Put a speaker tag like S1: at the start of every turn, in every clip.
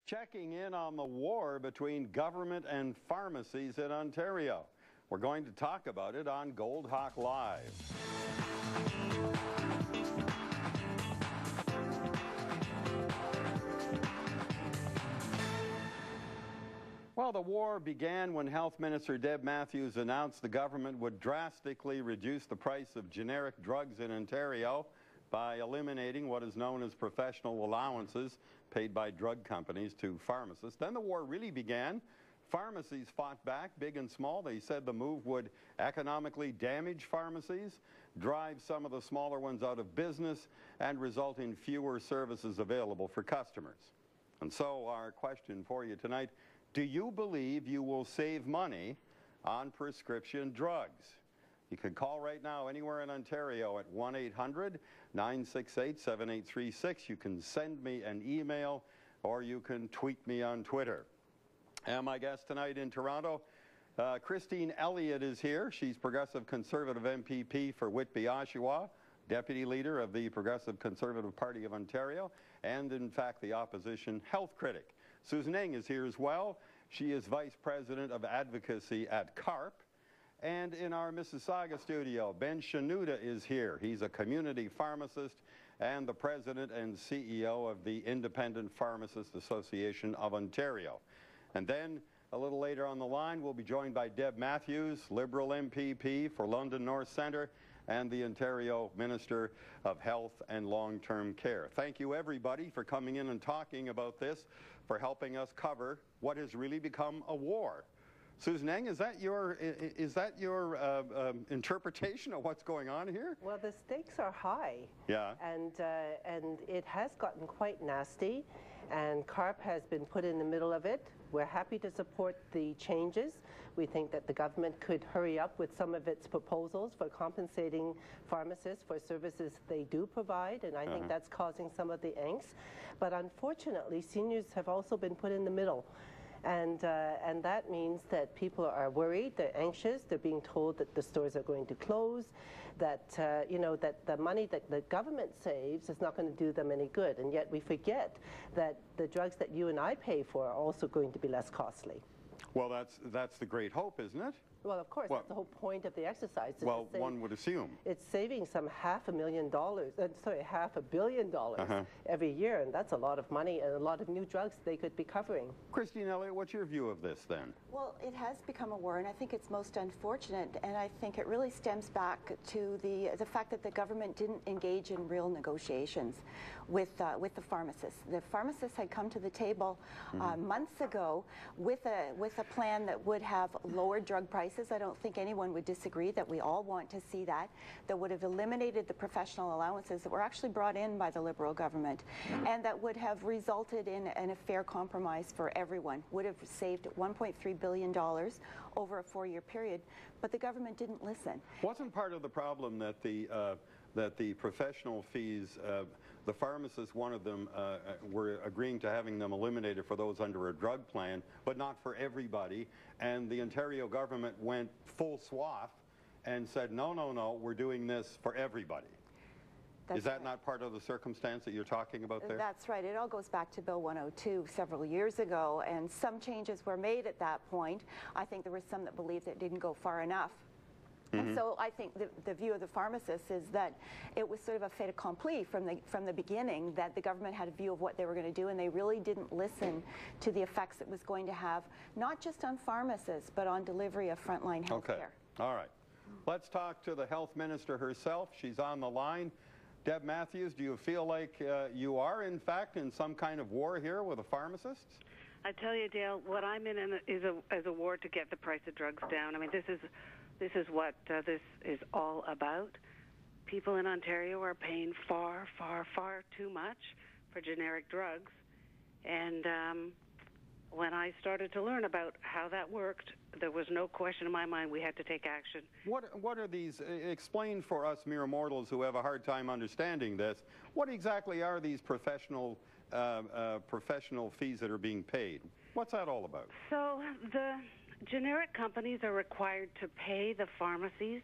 S1: Checking in on the war between government and pharmacies in Ontario. We're going to talk about it on Goldhawk Live. Well, the war began when Health Minister Deb Matthews announced the government would drastically reduce the price of generic drugs in Ontario by eliminating what is known as professional allowances paid by drug companies to pharmacists. Then the war really began. Pharmacies fought back, big and small. They said the move would economically damage pharmacies, drive some of the smaller ones out of business, and result in fewer services available for customers. And so our question for you tonight, do you believe you will save money on prescription drugs? You can call right now anywhere in Ontario at 1-800-968-7836. You can send me an email or you can tweet me on Twitter. And my guest tonight in Toronto, Christine Elliott is here. She's Progressive Conservative MPP for Whitby-Oshawa, Deputy Leader of the Progressive Conservative Party of Ontario, and in fact the opposition health critic. Susan Eng is here as well. She is Vice President of Advocacy at CARP. And in our Mississauga studio, Ben Shanuda is here. He's a community pharmacist and the President and CEO of the Independent Pharmacists Association of Ontario. And then a little later on the line, we'll be joined by Deb Matthews, Liberal MPP for London North Centre, and the Ontario Minister of Health and Long-Term Care. Thank you, everybody, for coming in and talking about this, for helping us cover what has really become a war. Susan Eng, is that your interpretation of what's going on here?
S2: Well, the stakes are high.
S1: Yeah.
S2: And it has gotten quite nasty, and CARP has been put in the middle of it. We're happy to support the changes. We think that the government could hurry up with some of its proposals for compensating pharmacists for services they do provide, and I think that's causing some of the angst. But unfortunately, seniors have also been put in the middle. And that means that people are worried, they're anxious, they're being told that the stores are going to close, that, you know, that the money that the government saves is not going to do them any good. And yet we forget that the drugs that you and I pay for are also going to be less costly.
S1: Well, that's the great hope, isn't it?
S2: Well, of course, that's the whole point of the exercise.
S1: Well, one would assume.
S2: It's saving some $500 million every year, and that's a lot of money and a lot of new drugs they could be covering.
S1: Christine Elliott, what's your view of this then?
S3: Well, it has become a war, and I think it's most unfortunate, and I think it really stems back to the fact that the government didn't engage in real negotiations with the pharmacists. The pharmacists had come to the table months ago with a plan that would have lower drug prices. I don't think anyone would disagree that we all want to see that would have eliminated the professional allowances that were actually brought in by the Liberal government, and that would have resulted in a fair compromise for everyone, would have saved $1.3 billion over a 4-year period, but the government didn't listen.
S1: Wasn't part of the problem that the professional fees, the pharmacists, one of them, were agreeing to having them eliminated for those under a drug plan, but not for everybody, and the Ontario government went full swath and said, no, no, no, we're doing this for everybody. Is that not part of the circumstance that you're talking about there? That's
S3: right. It all goes back to Bill 102 several years ago, and some changes were made at that point. I think there were some that believed it didn't go far enough. And so I think the view of the pharmacists is that it was sort of a fait accompli from the beginning, that the government had a view of what they were going to do, and they really didn't listen to the effects it was going to have, not just on pharmacists, but on delivery of frontline health care.
S1: All right. Let's talk to the health minister herself. She's on the line. Deb Matthews, do you feel like you are, in fact, in some kind of war here with the pharmacists?
S4: I tell you, Dale, what I'm in is a war to get the price of drugs down. I mean, this is what this is all about. People in Ontario are paying far, far, far too much for generic drugs. And when I started to learn about how that worked, there was no question in my mind we had to take action.
S1: What are these? Explain for us mere mortals who have a hard time understanding this. What exactly are these professional fees that are being paid? What's that all about?
S4: So the generic companies are required to pay the pharmacies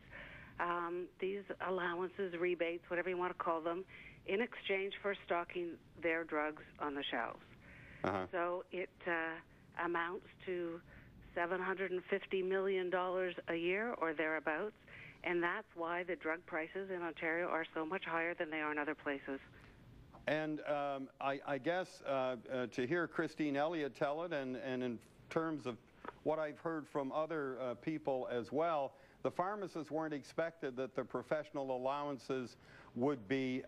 S4: these allowances, rebates, whatever you want to call them, in exchange for stocking their drugs on the shelves. So it amounts to $750 million a year or thereabouts, and that's why the drug prices in Ontario are so much higher than they are in other places.
S1: And I guess to hear Christine Elliott tell it, and in terms of what I've heard from other people as well, the pharmacists weren't expected that the professional allowances would be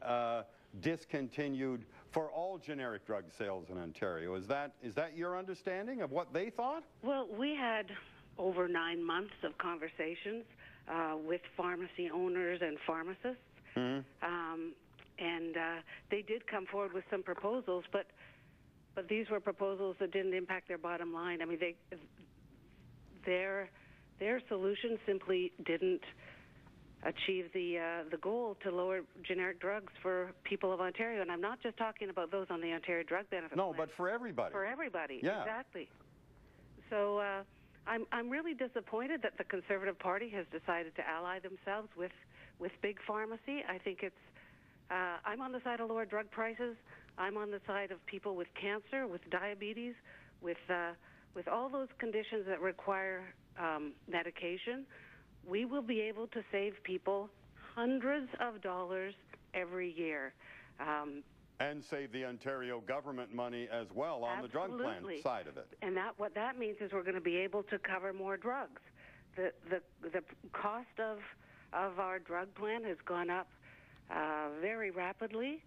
S1: discontinued for all generic drug sales in Ontario. Is that your understanding of what they thought?
S4: Well, we had over 9 months of conversations with pharmacy owners and pharmacists, and they did come forward with some proposals, but these were proposals that didn't impact their bottom line. I mean, their solution simply didn't achieve the goal to lower generic drugs for people of Ontario. And I'm not just talking about those on the Ontario Drug Benefit Plan.
S1: No, but for everybody.
S4: For everybody,
S1: yeah.
S4: Exactly. So I'm really disappointed that the Conservative Party has decided to ally themselves with big pharmacy. I think it's, I'm on the side of lower drug prices. I'm on the side of people with cancer, with diabetes, with all those conditions that require medication. We will be able to save people hundreds of dollars every year.
S1: And save the Ontario government money as well on the drug plan side of it. And
S4: what that means is we're going to be able to cover more drugs. The cost of our drug plan has gone up very rapidly,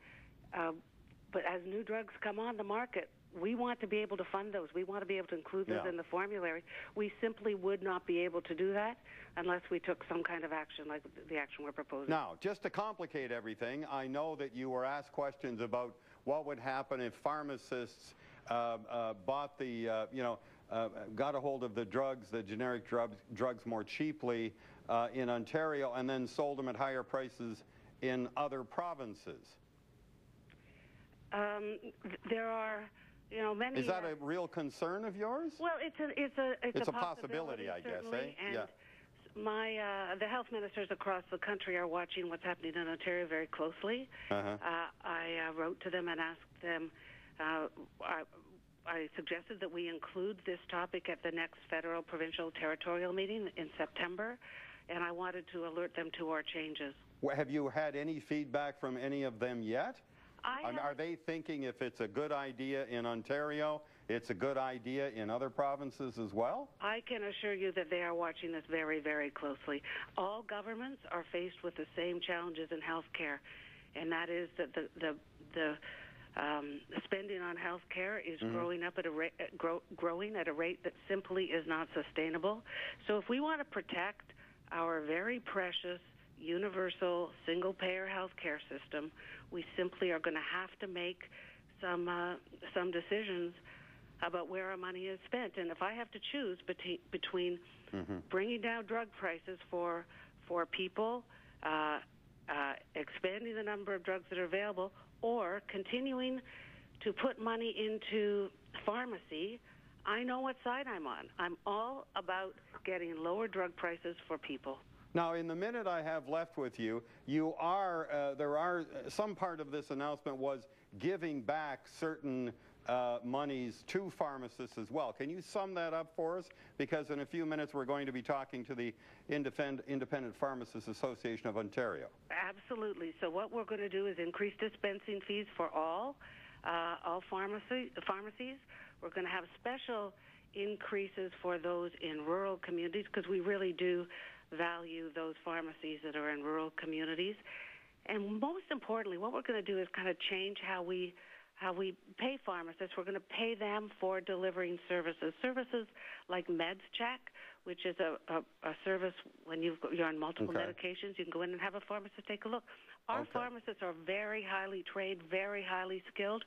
S4: but as new drugs come on the market, we want to be able to fund those. We want to be able to include those in the formulary. We simply would not be able to do that unless we took some kind of action like the action we're proposing.
S1: Now, just to complicate everything, I know that you were asked questions about what would happen if pharmacists bought the, got a hold of the drugs, the generic drugs more cheaply in Ontario and then sold them at higher prices in other provinces.
S4: There are... many.
S1: Is that a real concern of yours?
S4: Well, it's a
S1: possibility, I guess, eh?
S4: And the health ministers across the country are watching what's happening in Ontario very closely. I wrote to them and asked them. I suggested that we include this topic at the next federal, provincial, territorial meeting in September, and I wanted to alert them to our changes.
S1: Well, have you had any feedback from any of them yet? Are they thinking if it's a good idea in Ontario, it's a good idea in other provinces as well? I
S4: can assure you that they are watching this very, very closely. All governments are faced with the same challenges in health care, and that is that the spending on health care is growing up at growing at a rate that simply is not sustainable. So if we want to protect our very precious universal single-payer health care system, we simply are going to have to make some decisions about where our money is spent. And if I have to choose between bringing down drug prices for people, expanding the number of drugs that are available, or continuing to put money into pharmacy, I know what side I'm on. I'm all about getting lower drug prices for people.
S1: Now, in the minute I have left with you, there are some part of this announcement was giving back certain monies to pharmacists as well. Can you sum that up for us? Because in a few minutes we're going to be talking to the Independent Pharmacists Association of Ontario.
S4: Absolutely. So what we're going to do is increase dispensing fees for all pharmacies. We're going to have special increases for those in rural communities because we really do value those pharmacies that are in rural communities. And most importantly, what we're going to do is kind of change how we pay pharmacists. We're going to pay them for delivering services like Meds Check, which is a service when you're on multiple medications. You can go in and have a pharmacist take a look. Our pharmacists are very highly trained, very highly skilled.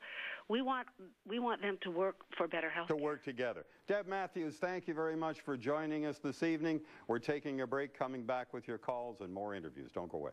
S4: We want them to work for better health care.
S1: To work together. Deb Matthews, thank you very much for joining us this evening. We're taking a break, coming back with your calls and more interviews. Don't go away.